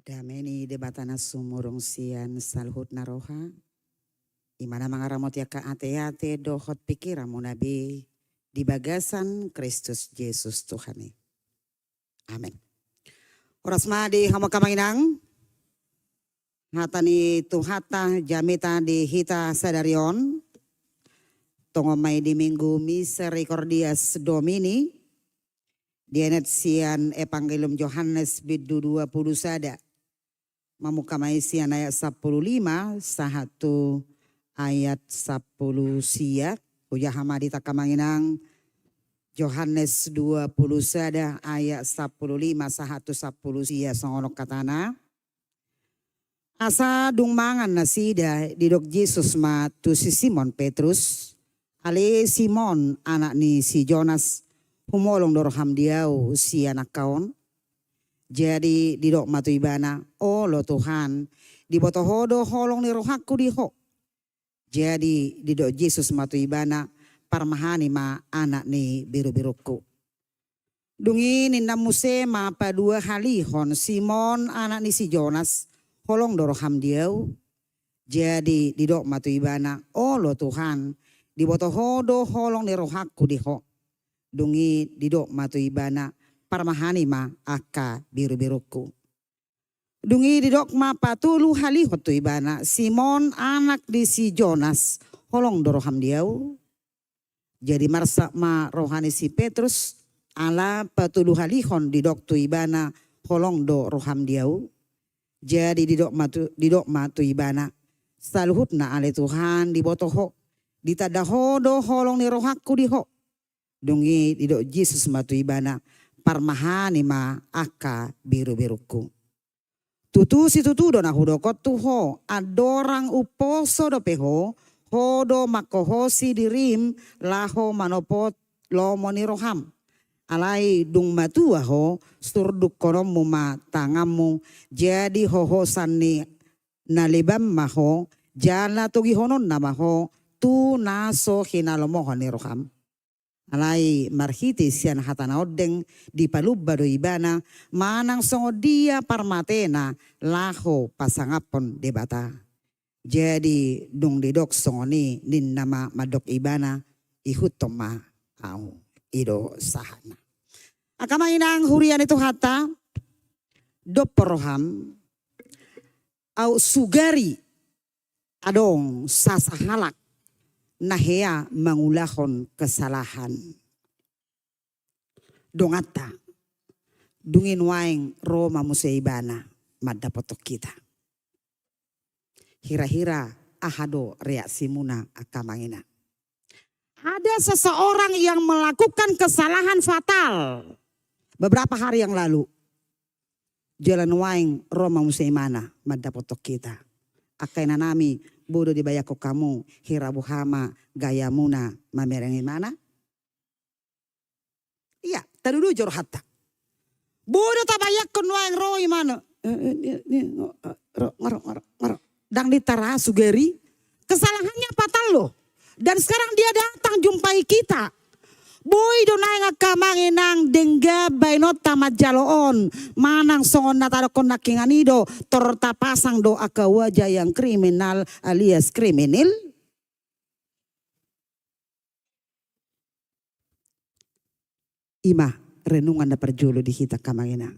Dameni debatana sumurung sian salhut naroha. Imana mangaramot yaka ate-ate dohot pikiramu nabi di bagasan Kristus Yesus Tuhani. Amin. Oras madi hama kamanginang. Hatani tuhata jamita di hita sadarion. Tongomay di minggu Misericordias Domini. Dienet sian Evangelium Yohanes bidu 20 sada. Mamukamay sian ayat 15 sahatu ayat 10 sia. Uya hamadita kamanginang Yohanes 20 sada ayat 15 sahatu 10 sia songonok katana. Asa dung mangan nasida didok Yesus ma tu si Simon Petrus. Ale Simon anak ni si Jonas humolong doroham diau si anak kaon. Jadi didok matu ibana, oh lo Tuhan, di botohodo holong ni rohaku diho. Jadi didok Yesus matu ibana, parmahani ma anak ni biru-biruku. Dungi ninda muse ma padua halihon Simon anak ni si Jonas, holong doroham diau. Jadi didok matu ibana, oh lo Tuhan, di botohodo holong ni rohaku diho. Dungi didok matu ibana, parmahani ma aka biru-biruku. Dungi didok ma patulu halihot tu ibana Simon anak di si Jonas holong doroham diau. Jadi marsa ma rohani si Petrus ala patulu halihon didok tu ibana holong do roham diau. Jadi didok ma tu ibana saluhutna ale Tuhan di botoho ditadaho do holong ni rohaku diho. Dungi didok Yesus matu ibana parmahani ma aka biru-biruku. Tutu si tutu do na hudokot tuho adorang uposo do peho hodo makohosi dirim laho manopot lomo ni roham. Alai dung matua ho surduk konomu ma tangamu jadi hohosan ni nalibam maho jala togi honon na maho tu naso hinalomohon ni roham. Alai marhiti sian hatana odeng di palubba do ibana manang songo dia parmatena laho pasangapon debata. Jadi dung didok songo ni nin nama madok ibana ihutoma au ido sahana. Akama inang hurian itu hata do poroham au sugari adong sasahalak. Nahea mangulahon kesalahan. Dongata. Dungin waing Roma museibana madapotok kita. Hira-hira ahado reaksi muna akamangina. Ada seseorang yang melakukan kesalahan fatal. Beberapa hari yang lalu. Jalan waing Roma museimana madapotok kita. Akaina nami bodo dibayako kamu hirabu hama gaya muna mamerengi mana? Iya, tadi dulu jor hatta. Bodo tabayak konwaeng roi mana? Ngaro. Dang ditara sugeri kesalahannya fatal loh. Dan sekarang dia datang jumpai kita. Boy donay nga kamanginang dengga bainot tamat jaloon. Manang songon natarokon nakinganido. Torta pasang do aka wajah yang kriminal alias kriminal. Ima renungan na perjulu di hita kamanginang.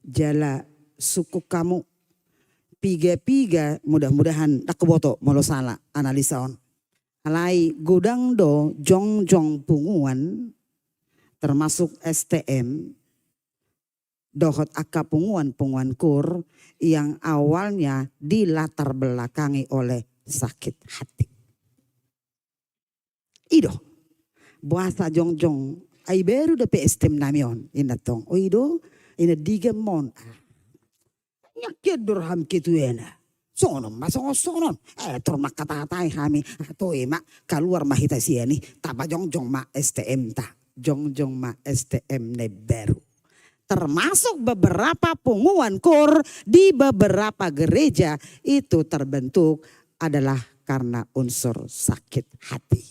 Jala suku kamu. Piga-piga mudah-mudahan nakuboto molo salah analisaon. Alai gudang do jong-jong punguan termasuk STM dohot aka punguan kur yang awalnya dilatar belakangi oleh sakit hati. Ido bahasa jong-jong ay beru de PSTM namion inatong o ido ina digamon nyakit durham kitu ena. Sonon sonon termak kata-katai kami atau emak keluar mahita siani tapa jong-jong ma STM ta jong-jong ma STM ne baru termasuk beberapa punguan kur di beberapa gereja itu terbentuk adalah karena unsur sakit hati.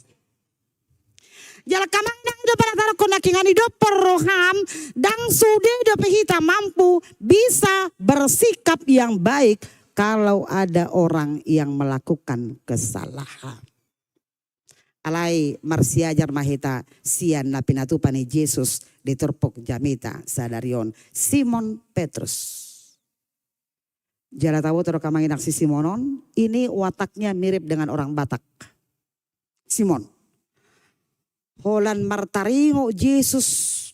Jala kamang nang de pada tara kona kingani do perroham dan sudah do pehita mampu bisa bersikap yang baik kalau ada orang yang melakukan kesalahan. Alai marsiajar mahita sian na pinatupani Yesus diturpok jamita sadarion Simon Petrus. Jala tahu tero kamanginak si Simonon, ini wataknya mirip dengan orang Batak. Simon. Holan martaringo Yesus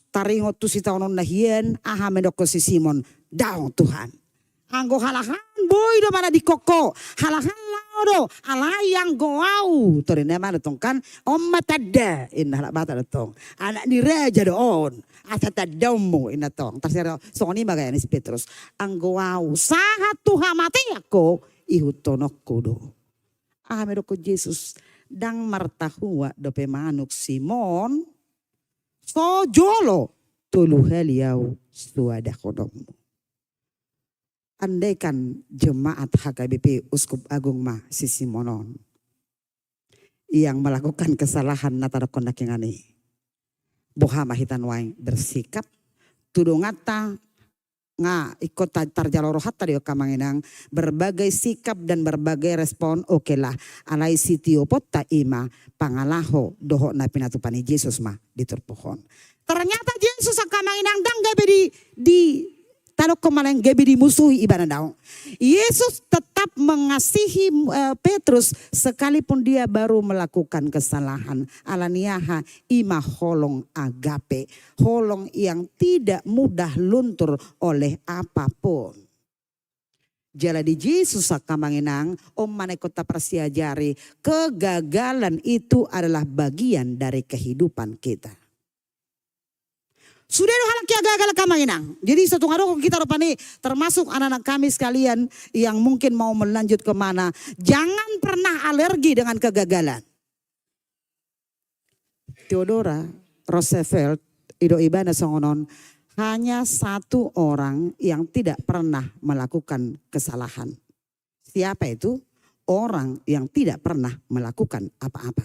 taringo tu si taonon nahian aha medoko si Simon daong Tuhan. Anggo halahan boy do mana di koko halahan do alayang goau torine mana tong kan om matada inna halak bata tong anak ni raja doon atata domo inna tong tarsira soni bagay ni si Petrus ang goau sahat Tuhan mati ako ihutonokko do ame do ko Jesus dang martahua do pemanuk Simon so jolo tulu heliau suada kodomu. Andaikan jemaat HKBP Uskup Agung mah si Simonon yang melakukan kesalahan natara kondak yang aneh. Boha mahitan waing bersikap tudungata nga ikut tarjaloro hatta dio kamanginang berbagai sikap dan berbagai respon oke lah alai sitio potta ima pangalaho doho na pinatupani Yesus mah diturpohon. Ternyata Yesus kamanginang dang gabe di Talo kemarin gabi dimusuhi ibadah daun. Yesus tetap mengasihi Petrus sekalipun dia baru melakukan kesalahan. Alaniaha ima holong agape. Holong yang tidak mudah luntur oleh apapun. Jadi Yesus akamanginang om manekota persiajari. Kegagalan itu adalah bagian dari kehidupan kita. Sudah ada halak yang gagal kamanginang. Jadi satu ngaruh kita rupanya termasuk anak-anak kami sekalian yang mungkin mau melanjut kemana. Jangan pernah alergi dengan kegagalan. Theodora Roosevelt Ido Ibana Songonon hanya satu orang yang tidak pernah melakukan kesalahan. Siapa itu? Orang yang tidak pernah melakukan apa-apa.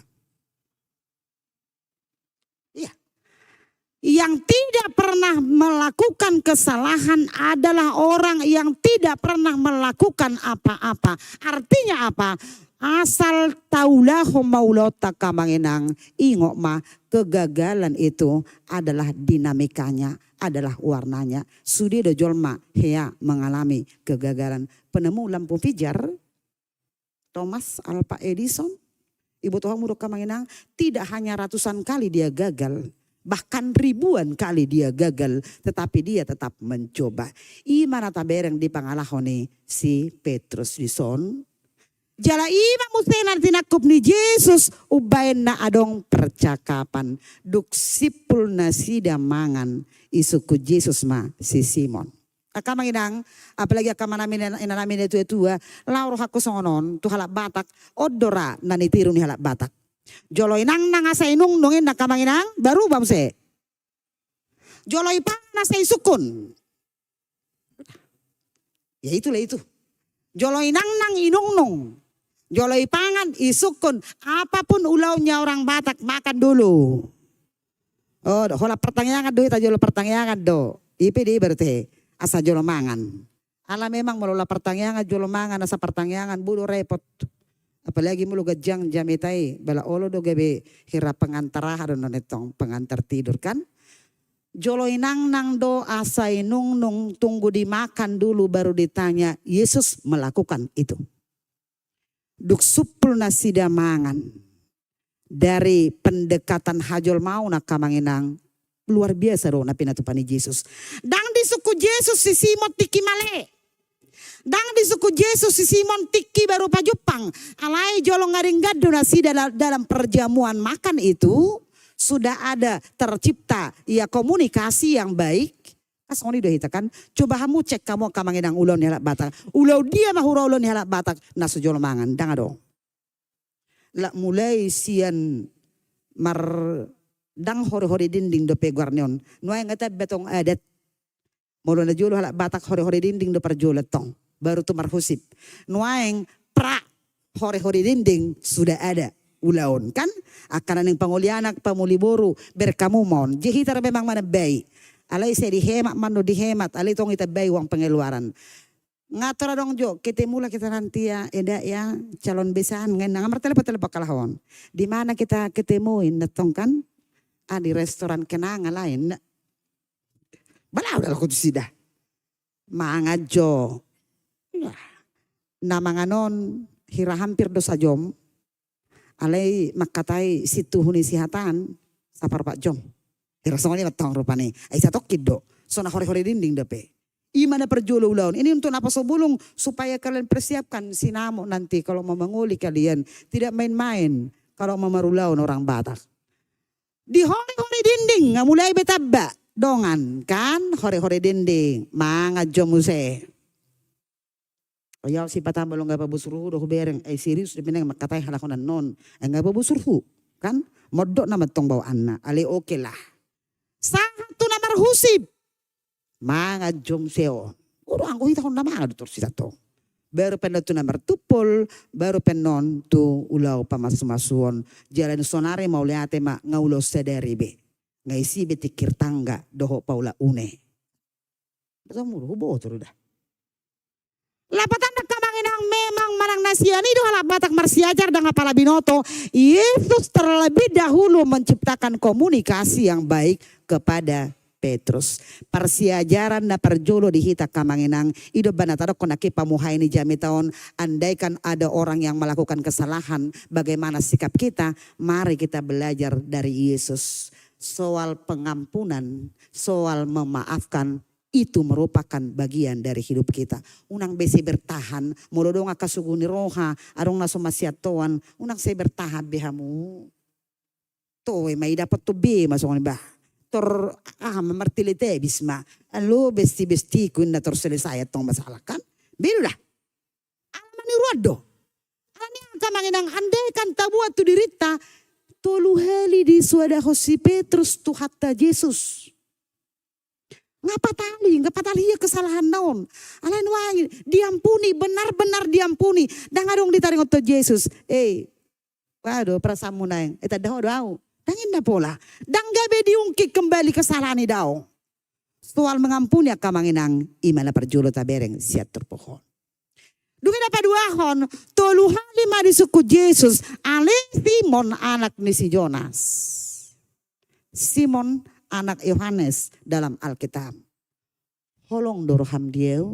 Yang tidak pernah melakukan kesalahan adalah orang yang tidak pernah melakukan apa-apa. Artinya apa? Asal taulah maulota kamanginang ingok mah kegagalan itu adalah dinamikanya, adalah warnanya. Sudi do jolma hea mengalami kegagalan. Penemu lampu pijar Thomas Alva Edison, Ibu Tuhan mudo kamanginang, tidak hanya ratusan kali dia gagal. Bahkan ribuan kali dia gagal, tetapi dia tetap mencoba. Imana tabereng di pangalahone si Petrus dison. Jala ima musena tinakup ni Yesus ubain na adong percakapan. Duk sipul na sida mangan isuku Yesus ma si Simon. Akamanginang, apalagi akamanamin inanamin itu lauro hako songonon tu halak Batak odora nanitiru ni halak Batak. Joloy nang asa inung nungin nakamanginang baru bamse. Joloy pa nasa isukun. Ya itulah itu. Joloy nang inung nung. Joloy pangan isukun. Apapun ulaunya orang Batak makan dulu. Oh, hola pertanyaan do ita jolo pertanyaan do. Ipi di berarti asa jolo mangan. Ala memang melola pertanyaan jolo mangan asa pertanyaan bulu repot. Apalagi mulu gajang jamitai bala olo do gabe hira pengantara hadon netong pengantar tidur kan. Joloy nang do asai nung tunggu dimakan dulu baru ditanya. Yesus melakukan itu. Duk supul nasida mangan. Dari pendekatan hajol mau nak kamanginang. Luar biasa do na pinatupani Yesus. Dang di suku Yesus si Simon tiki male. Dang di suku Yesus si Simon tiki baru pajupang. Alai jolong ngaringgadu nasi dalam perjamuan makan itu. Sudah ada tercipta ya komunikasi yang baik. Kasoni doh hita kan. Coba kamu cek kamu kamangedang ulon halak Batak. Ulau dia mahura ulon halak Batak. Nasu jolo mangan. Dang adong. Lak mulai sian mar dang hore-hore dinding do peguarnion. Nuay ngata betong adat. Molo na jolo halak Batak hore-hore dinding do perjolet tong. Baru tu marhusip. Nuaeng pra hore-hore dinding sudah ada. ulaon kan akan yang pangulianak pamuliburu berkamumon jihitar memang mana bay alay saya dihemat mano dihemat alay tong ita bay uang pengeluaran ngatur dong jo kita mula kita nanti ya eda ya calon besan ngan ngamar telepak kalahon di mana kita ketemuin datang kan di restoran kenangan lain balau dalam kudu sidah mangajo nama nganon hira hampir dosa jom alay makatai situ huni sihatan sapar pak jom. Hirasongnya matang rupane. Ay sa tokkid do. So na hore-hore dinding dape. Ima na perjulo ulaon. Ini untuk apa sobulong supaya kalian persiapkan sinamo nanti kalau mau menguli kalian tidak main-main kalau memarulaon orang Batak. Di hore-hore dinding mulai betaba dongan kan hore-hore dinding mga jomuse. Ayaw si patama lo nga pabusurhu do bereng ay serius de pinang makatay halakonan non ay nga pabusurhu kan moddo na matong bawaan na ali okay lah sahato na marhusib mga jomseo uro ang kuhita ko na mga dotor sila to baru pen to na martupol baru pen non tu ulaw pamasumasuon jalan sonare mauliate ma ngaulo sederibe nga isibe tikir tangga doho paula une basta muro hubo to dah lapatan nagkamanginang memang manang nasiyani do halap Batak marsiajar dengan pala binoto. Yesus terlebih dahulu menciptakan komunikasi yang baik kepada Petrus. Persiajaran na perjolo di hita kamanginang ido banataro konaki pamuhay ni jami taon andaikan ada orang yang melakukan kesalahan bagaimana sikap kita mari kita belajar dari Yesus. Soal pengampunan, soal memaafkan itu merupakan bagian dari hidup kita. Unang besi bertahan, mulodong akasuguni roha, arong naso masyatoan, unang say bertahan behamu. To may dapat to be masuk ni bah. Tor mamartilite bisma. Alo besti kun na tor selesai tong masalah kan. Bilu dah. Alaman ni ruado. Ani kamanginang andai kan tabuat tu dirita tolu heli di suada si Petrus tu hatta Yesus. Ngapatali ya kesalahan naon. Alain wae diampuni, benar-benar diampuni. Dan ngadong ditaring untuk Yesus. Waduh prasamu naeng. Eta daw. Dangin na pola. Dan gabe diungkit kembali kesalahan ni daw. Soal mengampuni akamanginang imana perjulo tabereng siat terpohon. Dugin na paduahon, toluhan lima di suku Yesus. Ale Simon anak ni si Jonas. Simon anak Yohanes dalam Alkitab. Holong doroham dieu.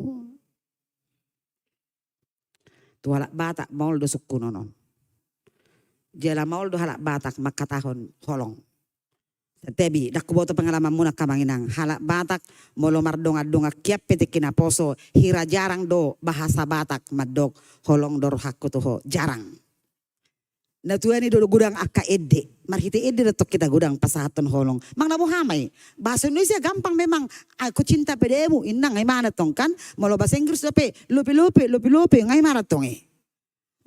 Tuhalak Batak maul do suku nonon. Jela maul do halak Batak makatahon holong. Tebi dak kuboto pengalaman muna kamanginang halak Batak molo mardonga kiap petik kinaposo hira jarang do bahasa Batak madok holong dorohakku tuho jarang. Natuan do gudang aka ede. Marhite ede datok kita gudang pasahaton holong. Mang nabu hamay. Bahasa Indonesia gampang memang. Aku cinta pedemu. Inang ngay mana tong kan. Malo bahasa Inggris dape. Lupi. Ngay mana tong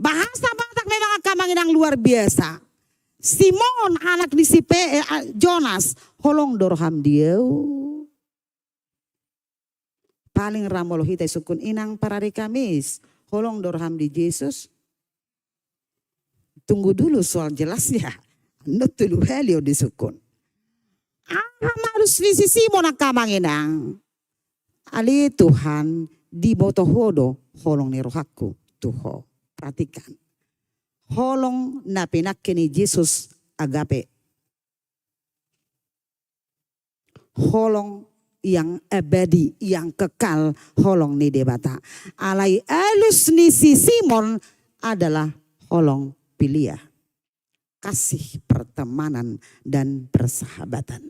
Bahasa Batak memang akamanginang luar biasa. Simon anak di si Jonas. Holong dorham dia. Paling ramolo hitai sukun inang parari Kamis. Holong dorham di Yesus. Tunggu dulu soal jelasnya. Not tulu helio disukun. Harus visi Simon akamanginang. Ali Tuhan di botohodo holong ni rohaku tuho. Perhatikan. Holong na pinakini Yesus agape. Holong yang abadi, yang kekal holong ni debata. Alai alus ni si Simon adalah holong pilia, kasih, pertemanan, dan persahabatan.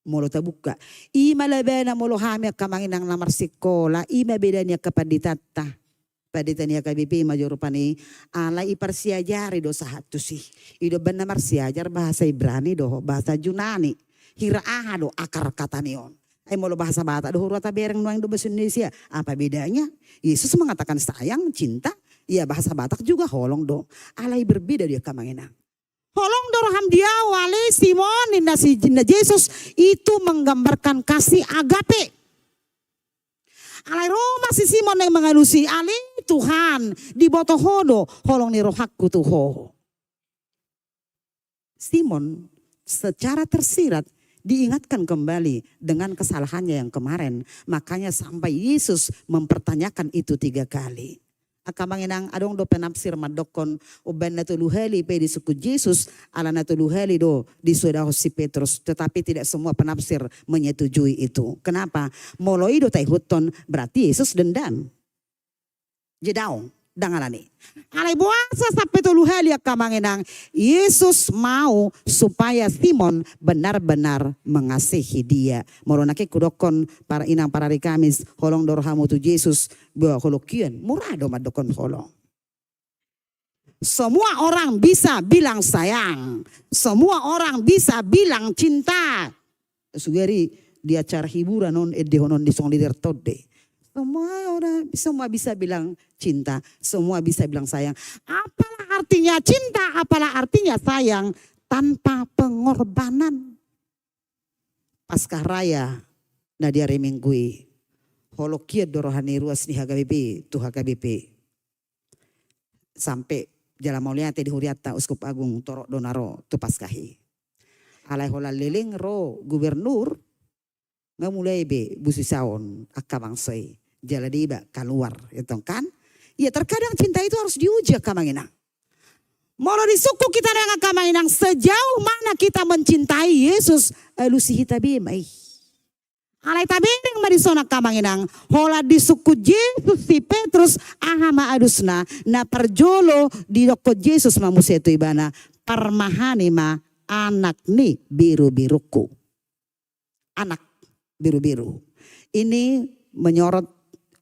Molo tabuka. Ima labena molo hamya kamanginang lamar sikola. Ima bedanya kepaditata. Paditanya kabipi majorupani. Ala iparsiajari do sahatu sih. Ido benar marsiajar bahasa Ibrani do. Bahasa Yunani. Hira aha do akar kata nion. Ay molo bahasa Batak do hurata bereng nuang do bahasa Indonesia. Apa bedanya? Yesus mengatakan sayang, cinta. Ya bahasa Batak juga holong do. Alai berbeda dia kamanginang. Holong doroham dia wale Simon ninda si Yesus itu menggambarkan kasih agape. Alai Roma si Simon yang mengalusi ali Tuhan di boto hodo holong ni rohakku tuho. Simon secara tersirat diingatkan kembali dengan kesalahannya yang kemarin. Makanya sampai Yesus mempertanyakan itu 3 kali. Akamanginang adong do penafsir madokon uban na tuluheli pe di suku Yesus ala na tuluheli do di sudah si Petrus, tetapi tidak semua penafsir menyetujui itu. Kenapa? Moloi do tai huton berarti Yesus dendam. Jedaong dangalani. Alai buasa sampai tuluheli akamanginang Yesus mau supaya Simon benar-benar mengasihi dia. Moronake kudokon para inang para Kamis holong dorhamu tu Yesus bawa holokian murah do madokon holong. Semua orang bisa bilang sayang, semua orang bisa bilang cinta. Sugeri di acara hiburan non honon di song lider tode. Semua bisa bilang cinta, semua bisa bilang sayang. Apalah artinya cinta, apalah artinya sayang tanpa pengorbanan. Paskah raya nadia reminggui holokiat dorohani ruas ni HKBP tu HKBP sampai jalan mauliate di Huriata Uskup Agung Torok Donaro tu paskahi. Alai hola leleng ro gubernur nggak mulai be busi saon akamangsoi jala diba keluar itu kan. Ya terkadang cinta itu harus diuji akamanginang. Molo di suku kita dengan akamanginang sejauh mana kita mencintai Yesus elusi hitabimai. Alai tabeng marisona kamanginang hola di suku Yesus si Petrus ahama adusna na perjolo di doko Yesus mamusetu ibana parmahani ma anak ni biru-biruku. Anak biru-biru. Ini menyorot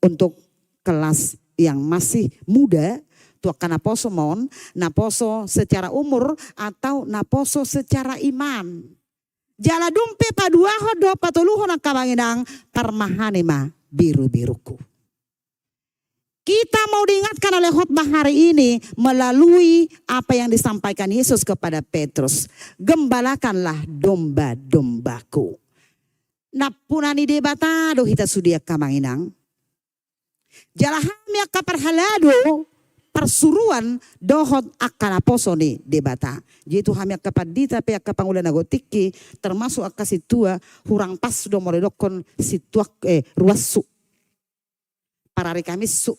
untuk kelas yang masih muda. Tuakan naposo mon, naposo secara umur atau naposo secara iman. Jala dumpe padua hodo patuluho na kamanginang parmahanima biru-biruku. Kita mau diingatkan oleh khotbah hari ini melalui apa yang disampaikan Yesus kepada Petrus. Gembalakanlah domba-dombaku. Napunani debata do hita sudia kamanginang. Jalahamya kaparhalado persuruan dohot akan aposoni debata. Jitu hamya kapadita pe akapangulan nagotiki termasuk akasitua hurang pas do moredokon situak ruasu. Parari kami su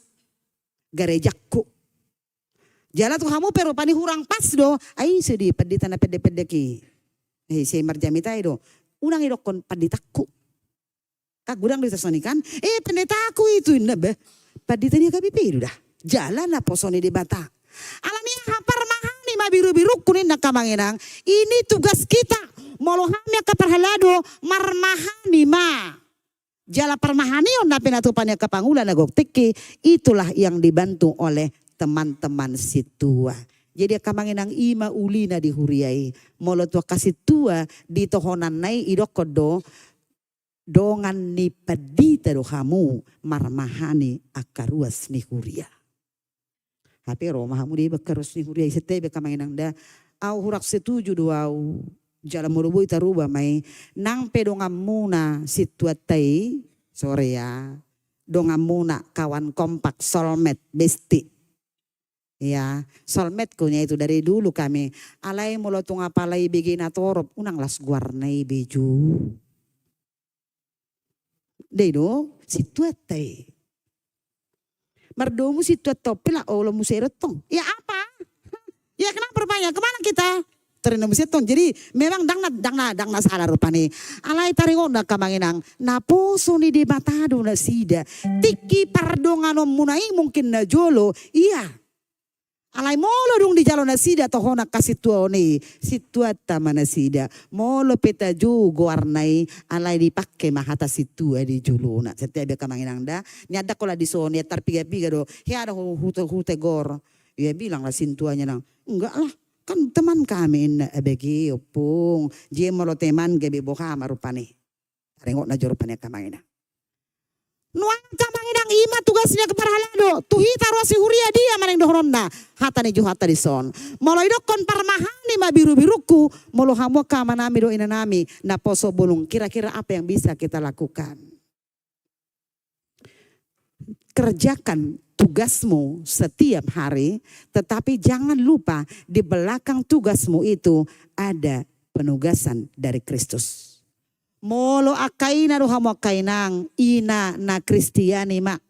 garejakku. Jala tu hamu pero pani hurang pas do ai sedi padita na pede-pedeki. Si marjamita do unang idokon paditaku. Kagudang ditasonikan pendetaku itu nabe padita dia kabipiru dah. Jalan na posoni di bata. Alania hapar mahani ma biru-biru kunin na kamanginang. Ini tugas kita. Molohamya kaparhalado marmahani ma. Jala parmahani on na pinatupannya kapangulan na goktiki. Itulah yang dibantu oleh teman-teman situa. Jadi kamanginang ima ulina di huriai. Molo tua kasih tua di tohonan nai idokodo. Dongan ni padita do hamu marmahani akaruas ni huria. Tapi Roma hamu di bakarus ni huria setebe kamanginang da au hurak setuju do au jalan murubu itaruba mai nang pedongam muna situatai sore ya dongam muna kawan kompak solmet besti. Ya, solmet kunya itu dari dulu kami alai molotung apalai begina torop unang las guarnai beju. Dedo situate. Merdomu situate pila olo museretong. Ya apa? Ya kenapa rupanya? Kemana kita? Terina musetong. Jadi memang dangna salah rupanya. Alai taringon na kamanginang. Naposo ni di batado na sida. Tiki pardonganom munai mungkin na jolo. Iya. Alai molo dong di jalon na sida tohona kasitua ni situata mana sida molo peta ju warnai alai dipakai mahata situa di juluna setiap kamanginang da nyada kola di sone tarpiga-piga do ya ada hute gor ya bilang lah sintuanya nang enggak lah kan teman kami begi opung je molo teman gebe boha marupane rengok na jorupane kamanginang nuang kamanginang ima tugasnya keparhalado tuhita rosi huria dia maneng dohronda hata ni juhata di son molo idokon parmahani ma biru-biruku molo hamu kamanami do inanami na poso bulung kira-kira apa yang bisa kita lakukan kerjakan tugasmu setiap hari, tetapi jangan lupa di belakang tugasmu itu ada penugasan dari Kristus. Molo akaina doha mo kainang ina na Kristiani mak.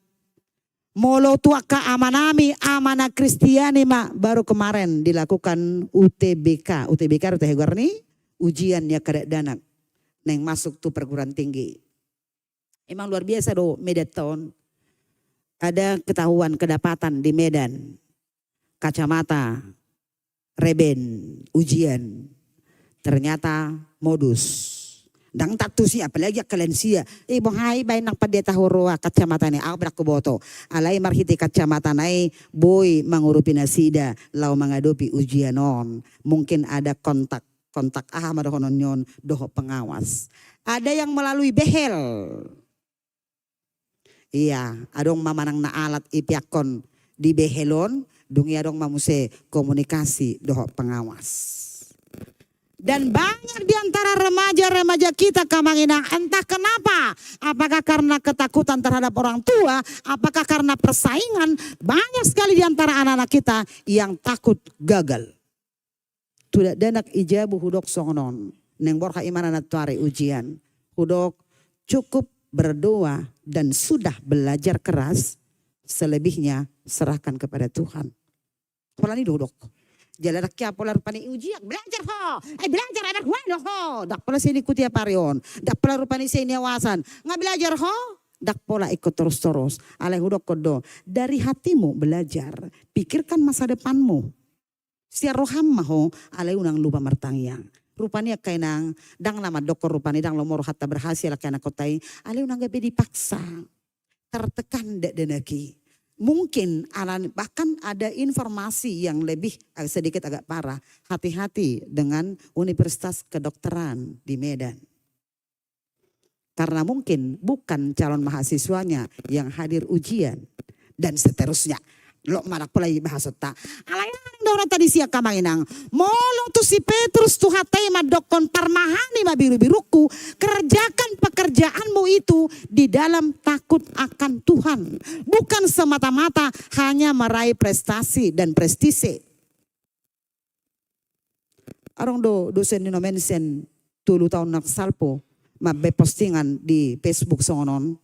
Molo tuaka amanami amana Kristiani mak. Baru kemarin dilakukan UTBK. UTBK itu nih ujian ya kadek danak. Neng masuk tuh perguruan tinggi. Emang luar biasa do Medan. Ada ketahuan kedapatan di Medan. Kacamata, reben, ujian. Ternyata modus. Dang tatu sih apalagi kalian sia. Bohai bayi nang pada tahurua kacamata ni aku berak boto. Alai marhiti kacamata nai boy mangurupi nasida lau menghadapi ujianon. Mungkin ada kontak madohononyon doho pengawas. Ada yang melalui behel. Iya, adong mamanang na alat ipiakon di behelon, dungi adong mamuse komunikasi doho pengawas. Dan banyak di antara remaja-remaja kita kamanginang entah kenapa. Apakah karena ketakutan terhadap orang tua, apakah karena persaingan, banyak sekali di antara anak-anak kita yang takut gagal. Tidak danak ijabu hudok songonon. Neng borka imanan tuari ujian. Hudok cukup berdoa dan sudah belajar keras. Selebihnya serahkan kepada Tuhan. Pola ini duduk. Jalan rakyat pola rupani ujian. Belajar ho. Belajar anak wano ho. Dak pola sini ikuti aparion. Dak pola rupani sini awasan. Nggak belajar ho. Dak pola ikut terus-terus. Aleh hudok kodo. Dari hatimu belajar. Pikirkan masa depanmu. Sia roham maho. Aleh unang lupa martangyang. Rupanya kainang. Dang nama dokor rupani. Dang lomor hatta berhasil. Kaya anak kotai. Aleh unang gabe dipaksa. Tertekan dek denaki. Mungkin bahkan ada informasi yang lebih sedikit agak parah. Hati-hati dengan Universitas Kedokteran di Medan. Karena mungkin bukan calon mahasiswanya yang hadir ujian. Dan seterusnya. Lo marak pelai bahasa tak. Alayang daun tadi siya kamanginang. Molong tu si Petrus tu hatay madokon parmahani mabiru-biruku. Kerjakan pekerjaanmu itu di dalam takut akan Tuhan. Bukan semata-mata hanya meraih prestasi dan prestise. Arong dosen di nomensen 10 tahun nak salpo. Mabe postingan di Facebook songonon.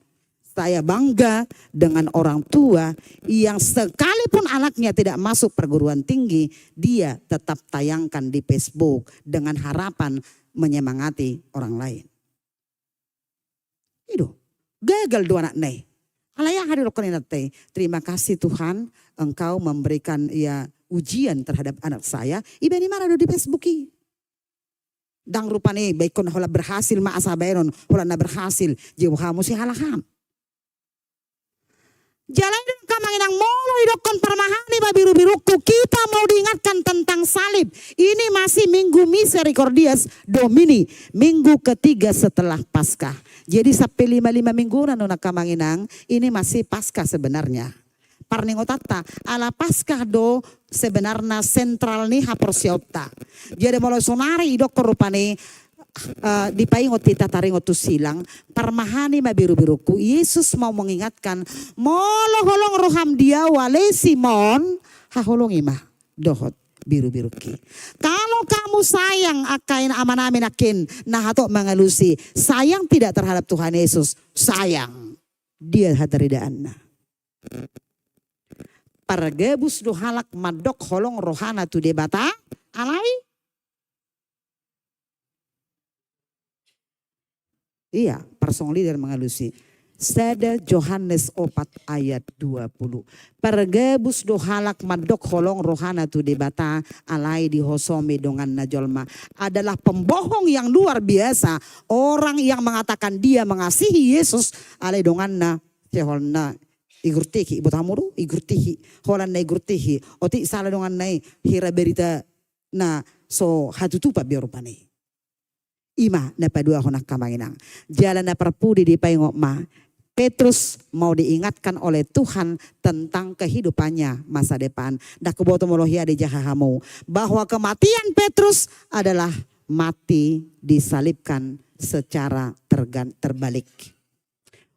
Saya bangga dengan orang tua yang sekalipun anaknya tidak masuk perguruan tinggi, dia tetap tayangkan di Facebook dengan harapan menyemangati orang lain. Itu gagal dua anak nih. Alaya hadir lokoninate. Terima kasih Tuhan, Engkau memberikan ujian terhadap anak saya. Iba ni marah di Facebook i. Dang rupane baikon hola berhasil maasabayron, hola na berhasil jiwa kamu si halaham. Jalan kamanginang molo idokon permahani babiru-biruku. Kita mau diingatkan tentang salib. Ini masih minggu misericordias Domini. Minggu ketiga setelah Paskah. Jadi sampai 5 minggu nana kamanginang. Ini masih Paskah sebenarnya. Parningotata ala Paskah do sebenarnya sentral nih haporsiota. Jadi mulai sonari idokon rupane. Di paingot tita taringot tu silang parmahani mabiru-biruku. Yesus mau mengingatkan molo holong roham dia wale Simon haholong imah dohot biru-biruki. Kalau kamu sayang akain amanamin akin nah hatok mengelusi sayang tidak terhadap Tuhan Yesus, sayang dia hataridaan. Pargebus dohalak madok holong rohana tu debata alai. Iya, personal leader mengalusi. Sada Yohanes 4 ayat 20. Pergebus dohalak madok holong rohana tu debata alai di hosome dongan najolma. Adalah pembohong yang luar biasa. Orang yang mengatakan dia mengasihi Yesus alai dongan na seholna igurtihi ibu tamuru igurtihi holan na igurtihi oti salah dongan na hira berita na so hatutupa biorupane. Ima na padua honak kamanginang. Jalan na perpudi di payungok ma. Petrus mau diingatkan oleh Tuhan tentang kehidupannya masa depan. Dak keboto molohia di jahahamu. Bahwa kematian Petrus adalah mati disalibkan secara terbalik.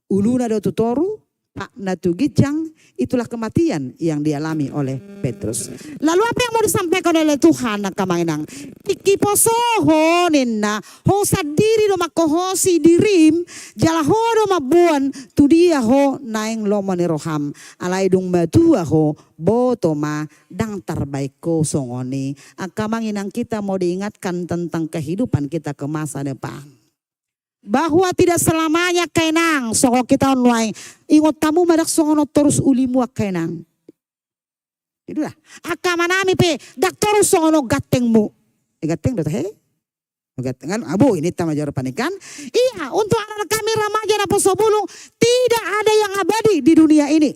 Uluna do tutoru Pak Natugijang, itulah kematian yang dialami oleh Petrus. Lalu apa yang mau disampaikan oleh Tuhan na kamanginang? Tiki posoho ninna ho sadiri do makohosi dirim jalaho do mabuan tu dia ho naing lomani roham alai dung matua ho botoma dang terbaik ko songoni. Kamanginang kita mau diingatkan tentang kehidupan kita ke masa depan. Bahwa tidak selamanya kainang soko kita online ingot tamu madak songono terus ulimu kainang itulah akamanami pe dak terus songono gatengmu gateng do he gateng kan abu ini tama jaro panikan iya untuk anak kami remaja dan posobulung tidak ada yang abadi di dunia ini.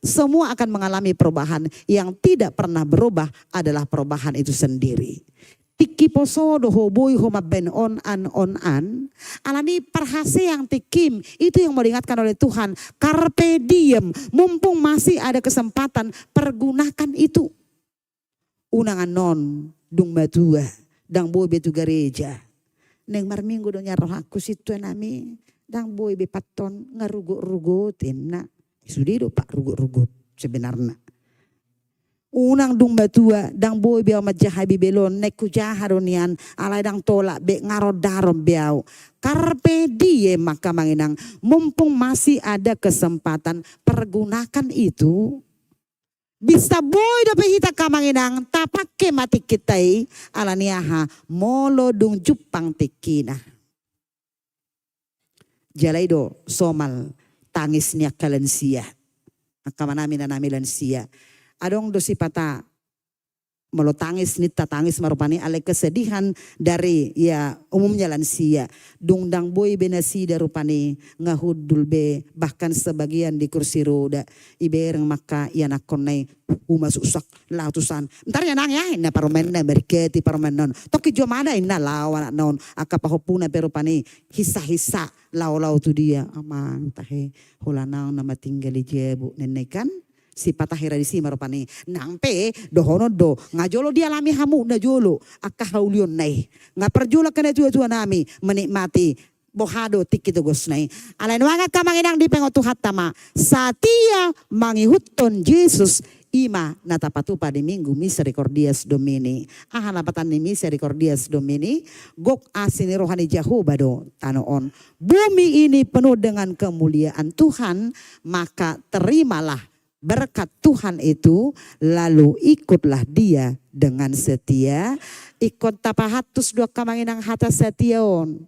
Semua akan mengalami perubahan. Yang tidak pernah berubah adalah perubahan itu sendiri. Tiki poso do hoboi homa ben on an alani perhase yang tikim itu yang mau diingatkan oleh Tuhan. Carpe diem, mumpung masih ada kesempatan pergunakan itu. Unangan non dung matua dang boy betu gereja neng marminggu do nyaroh aku situ nami dang boy be paton ngarugut-rugutin na sudido pak rugut-rugut sebenarnya. Unang dung batua dang boy biau majahabi belon neku jaharonian alai dang tolak be ngarodarom biau. Carpe diem maka manginang mumpung masih ada kesempatan pergunakan itu. Bisa boy dapat hita kamanginang tapake mati kitai alaniaha molo dung jupang tikina. Jalaido somal tangisnya kalensia. Akamanami na nami lansia. Adong dosi pata melo tangis nita tangis marupani ale kesedihan dari ya umumnya lansia. Dungdang boy benasi darupani ngahudul be bahkan sebagian di kursi roda ibereng maka ya nakonai masuk lautusan. Ntar ya nang ya ina paromen na berketi paromen non. Toki jomada ina lawan non akapahopuna perupani hisa-hisa lau-lau tu dia amang tahe hulanau nama tinggali jebu nenekan. Si patahira di si marupani nampe dohono do ngajolo dia lami hamu na jolo akahaulion nai ngaperjula kena tua nami menikmati bohado tikito gosnai alain wanga kamanginang di pengotu hatama satia mangihuton Yesus ima natapatupa di minggu misericordias domini ahanapatan ni misericordias domini gok asini rohani Jehovah do tanoon bumi ini penuh dengan kemuliaan Tuhan maka terimalah berkat Tuhan itu lalu ikutlah dia dengan setia ikut tapahatus dua kamanginang hata setiaon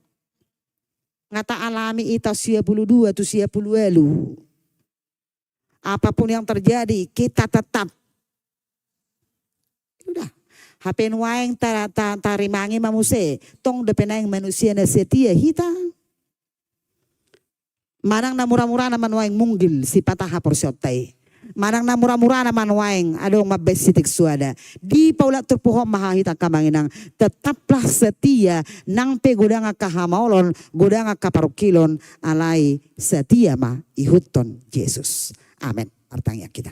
ngata alami ita 22 tu 20 elu apapun yang terjadi kita tetap udah hapen waeng tarimangi mamuse tong depenang manusia na setia hita manang na murah-murah naman waeng munggil si patah porsiotai manang na murah-murah naman waeng adong mabesitik suada di paula terpuhong mahahita kamanginang tetaplah setia nang pe godang kahamaolon godang kaparukilon alai setia ma ihuton Yesus amen artangnya kita